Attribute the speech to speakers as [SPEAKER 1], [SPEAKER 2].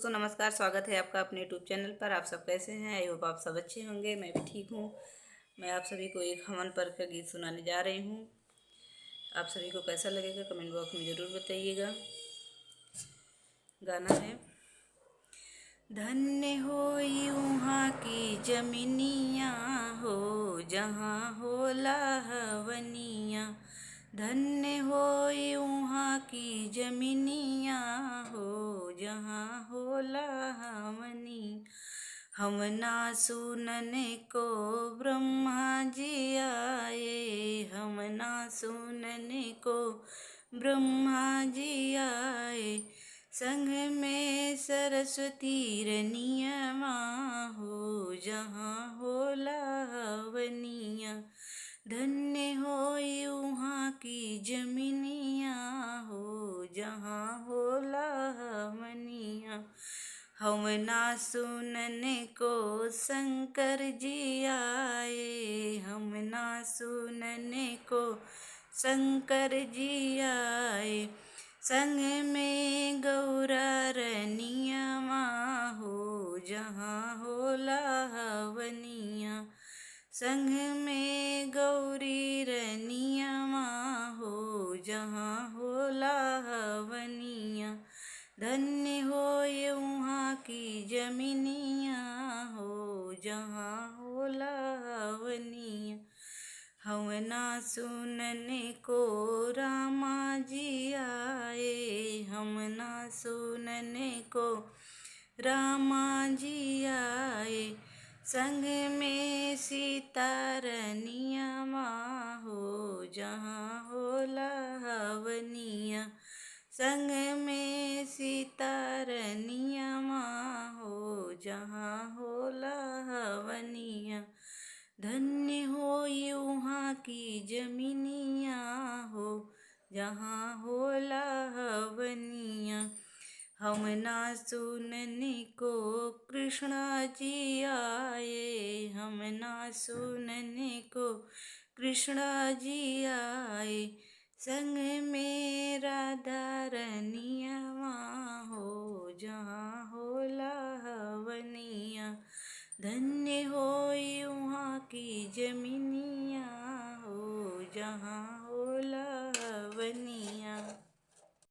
[SPEAKER 1] दोस्तों नमस्कार, स्वागत है आपका अपने यूट्यूब चैनल पर। आप सब कैसे हैं? आई होप आप सब अच्छे होंगे। मैं भी ठीक हूँ। मैं आप सभी को एक हवन पर का गीत सुनाने जा रही हूँ। आप सभी को कैसा लगेगा कमेंट बॉक्स में ज़रूर बताइएगा। गाना है, धन्य होई उहाँ की जमीनिया हो जहाँ होला हवनिया। धन्य होई उहाँ की जमीनिया हो जहाँ होला हवनी। हमना सुनने को ब्रह्मा जी आए, हमना सुनने को ब्रह्मा जी आए। संग में सरस्वती रनियमा हो जहाँ होला हवनिया। धन्य होई उहाँ की जमीनिया हो जहाँ होला हवनिया। हमना सुनने को शंकर जी आए, हमना सुनने को शंकर जी आए। संग में गौरा रनियमा हो जहाँ होला हवनिया। संग में गौरी रनियमा हो जहाँ होला हवनिया। धन्य होए उहाँ की जमीनिया हो जहाँ होला हवनिया। हमना सुनने को रामा जी आए, हमना सुनने को रामा जी आए। संग में सीता रनियमा हो जहाँ होला हवनिया। संग में सीता रनियमा हो जहाँ होला हवनिया। धन्य होई उहाँ की जमीनिया हो जहाँ होला हवनिया। हमना सुनने को कृष्णा जी आए, हमना सुनने को कृष्णा जी आए। संग में राधा रनियमा हो जहाँ होला हवनिया। धन्य होई उहाँ की जमीनिया हो जहाँ